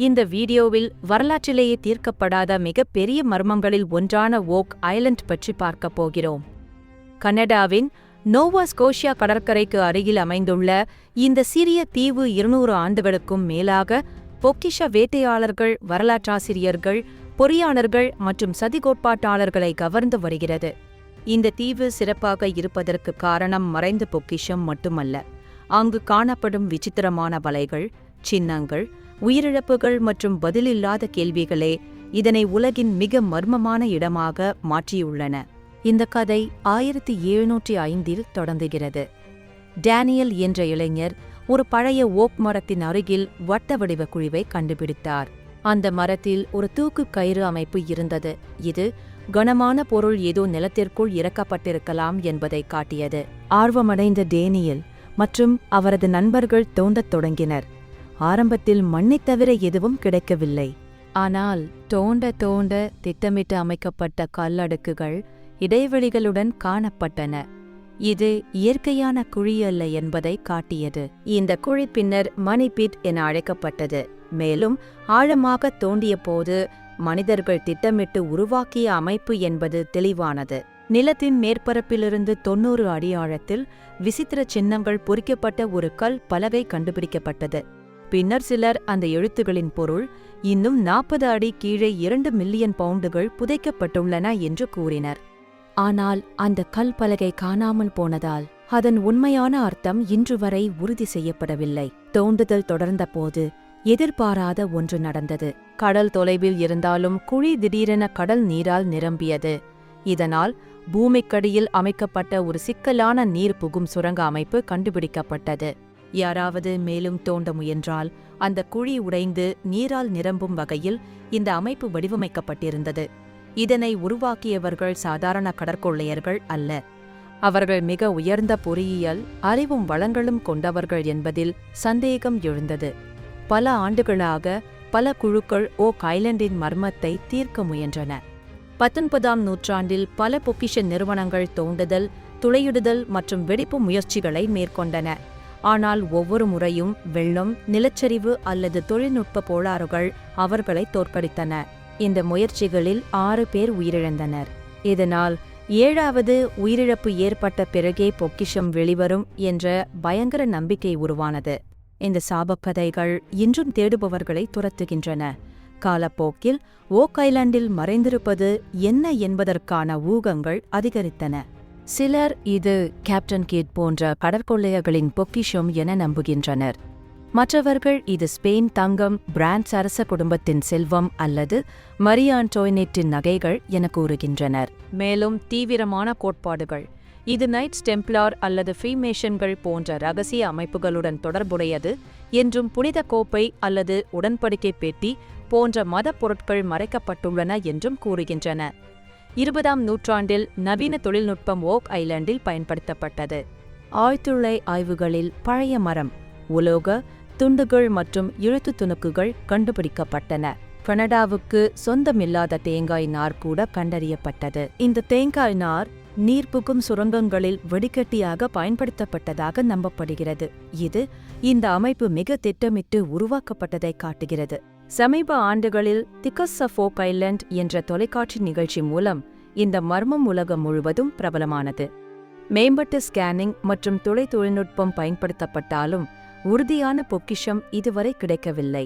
இந்த வீடியோவில் வரலாற்றிலேயே தீர்க்கப்படாத மிகப்பெரிய மர்மங்களில் ஒன்றான ஓக் ஐலண்ட் பற்றி பார்க்கப் போகிறோம். கனடாவின் நோவா ஸ்கோஷியா கடற்கரைக்கு அருகில் அமைந்துள்ள இந்த சிறிய தீவு 200 ஆண்டுகளுக்கும் மேலாக பொக்கிஷ வேட்டையாளர்கள், வரலாற்றாசிரியர்கள், பொறியாளர்கள் மற்றும் சதிகோட்பாட்டாளர்களை கவர்ந்து வருகிறது. இந்த தீவு சிறப்பாக இருப்பதற்கு காரணம் மறைந்த பொக்கிஷம் மட்டுமல்ல, அங்கு காணப்படும் விசித்திரமான வலைகள், சின்னங்கள், உயிரிழப்புகள் மற்றும் பதிலில்லாத கேள்விகளே இதனை உலகின் மிக மர்மமான இடமாக மாற்றியுள்ளன. இந்த கதை 1705இல் தொடங்குகிறது. டேனியல் என்ற இளைஞர் ஒரு பழைய ஓக் மரத்தின் அருகில் வட்ட வடிவ குழிவை கண்டுபிடித்தார். அந்த மரத்தில் ஒரு தூக்கு கயிறு அமைப்பு இருந்தது. இது கனமான பொருள் ஏதோ நிலத்திற்குள் இறக்கப்பட்டிருக்கலாம் என்பதை காட்டியது. ஆர்வமடைந்த டேனியல் மற்றும் அவரது நண்பர்கள் தோண்டத் தொடங்கினர். ஆரம்பத்தில் மண்ணைத் தவிர எதுவும் கிடைக்கவில்லை. ஆனால் தோண்ட தோண்ட திட்டமிட்டு அமைக்கப்பட்ட கல்லடுக்குகள் இடைவெளிகளுடன் காணப்பட்டன. இது இயற்கையான குழி அல்ல என்பதை காட்டியது. இந்த குழி பின்னர் மணி பிட் என அழைக்கப்பட்டது. மேலும் ஆழமாக தோண்டிய போது மனிதர்கள் திட்டமிட்டு உருவாக்கிய அமைப்பு என்பது தெளிவானது. நிலத்தின் மேற்பரப்பிலிருந்து 90 அடி ஆழத்தில் விசித்திர சின்னங்கள் பொறிக்கப்பட்ட ஒரு கல் பலகை கண்டுபிடிக்கப்பட்டது. பின்னர் சிலர் அந்த எழுத்துகளின் பொருள் இன்னும் 40 அடி கீழே 2 மில்லியன் பவுண்டுகள் புதைக்கப்பட்டுள்ளன என்று கூறினர். ஆனால் அந்த கல் பலகை காணாமல் போனதால் அதன் உண்மையான அர்த்தம் இன்று வரை உறுதி செய்யப்படவில்லை. தோண்டுதல் தொடர்ந்தபோது எதிர்பாராத ஒன்று நடந்தது. கடல் தொலைவில் இருந்தாலும் குழி திடீரென கடல் நீரால் நிரம்பியது. இதனால் பூமிக்கடியில் அமைக்கப்பட்ட ஒரு சிக்கலான நீர் புகும் சுரங்க அமைப்பு கண்டுபிடிக்கப்பட்டது. யாராவது மேலும் தோண்ட முயன்றால் அந்த குழி உடைந்து நீரால் நிரம்பும் வகையில் இந்த அமைப்பு வடிவமைக்கப்பட்டிருந்தது. இதனை உருவாக்கியவர்கள் சாதாரண கடற்கொள்ளையர்கள் அல்ல. அவர்கள் மிக உயர்ந்த பொறியியல் அறிவும் வளங்களும் கொண்டவர்கள் என்பதில் சந்தேகம் எழுந்தது. பல ஆண்டுகளாக பல குழுக்கள் ஓக் ஐலண்டின் மர்மத்தை தீர்க்க முயன்றன. 19ஆம் நூற்றாண்டில் பல பொக்கிஷ நிறுவனங்கள் தோண்டுதல், துளையிடுதல் மற்றும் வெடிப்பு முயற்சிகளை மேற்கொண்டன. ஆனால் ஒவ்வொரு முறையும் வெள்ளம், நிலச்சரிவு அல்லது தொழில்நுட்ப கோளாறுகள் அவர்களை தோற்கடித்தன. இந்த முயற்சிகளில் 6 பேர் உயிரிழந்தனர். இதனால் 7வது உயிரிழப்பு ஏற்பட்ட பிறகே பொக்கிஷம் வெளிவரும் என்ற பயங்கர நம்பிக்கை உருவானது. இந்த சாபக்கதைகள் இன்றும் தேடுபவர்களை துரத்துகின்றன. காலப்போக்கில் ஓக் ஐலண்டில் மறைந்திருப்பது என்ன என்பதற்கான ஊகங்கள் அதிகரித்தன. சிலர் இது கேப்டன் கிட் போன்ற கடற்கொள்ளையர்களின் பொக்கிஷம் என நம்புகின்றனர். மற்றவர்கள் இது ஸ்பெயின் தங்கம், பிரான்ஸ் அரச குடும்பத்தின் செல்வம் அல்லது மரி ஆண்டோயினெட்டின் நகைகள் என கூறுகின்றனர். மேலும் தீவிரமான கோட்பாடுகள் இது நைட்ஸ் டெம்ப்ளார் அல்லது ஃப்ரீமேஷன்கள் போன்ற இரகசிய அமைப்புகளுடன் தொடர்புடையது என்றும் புனித கோப்பை அல்லது உடன்படிக்கை பெட்டி போன்ற மத பொருட்கள் மறைக்கப்பட்டுள்ளன என்றும் கூறுகின்றன. 20ஆம் நூற்றாண்டில் நவீன தொழில்நுட்பம் ஓக் ஐலண்டில் பயன்படுத்தப்பட்டது. ஆழ்துளை ஆய்வுகளில் பழைய மரம், உலோக துண்டுகள் மற்றும் எழுத்து துணுக்குகள் கண்டுபிடிக்கப்பட்டன. கனடாவுக்கு சொந்தமில்லாத தேங்காய் நார் கூட கண்டறியப்பட்டது. இந்த தேங்காய் நார் நீர்ப்புகும் சுரங்கங்களில் வெடிக்கட்டியாக பயன்படுத்தப்பட்டதாக நம்பப்படுகிறது. இது இந்த அமைப்பு மிக திட்டமிட்டு உருவாக்கப்பட்டதை காட்டுகிறது. சமீப ஆண்டுகளில் திக்கஸ் ஆஃப் ஓக் ஐலண்ட் என்ற தொலைக்காட்சி நிகழ்ச்சி மூலம் இந்த மர்மம் உலகம் முழுவதும் பிரபலமானது. மேம்பட்ட ஸ்கேனிங் மற்றும் துளை தொழில்நுட்பம் பயன்படுத்தப்பட்டாலும் உறுதியான பொக்கிஷம் இதுவரை கிடைக்கவில்லை.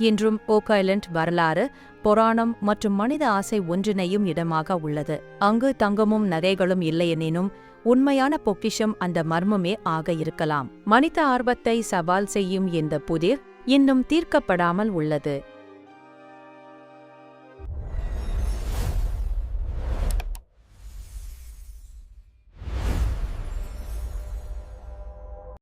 இன்றும் ஓக் ஐலண்ட் வரலாறு, புராணம் மற்றும் மனித ஆசை ஒன்றிணையும் இடமாக உள்ளது. அங்கு தங்கமும் நகைகளும் இல்லையெனினும் உண்மையான பொக்கிஷம் அந்த மர்மமே ஆக இருக்கலாம். மனித ஆர்வத்தை சவால் செய்யும் இந்த புதிர் இன்னும் தீர்க்கப்படாமல் உள்ளது.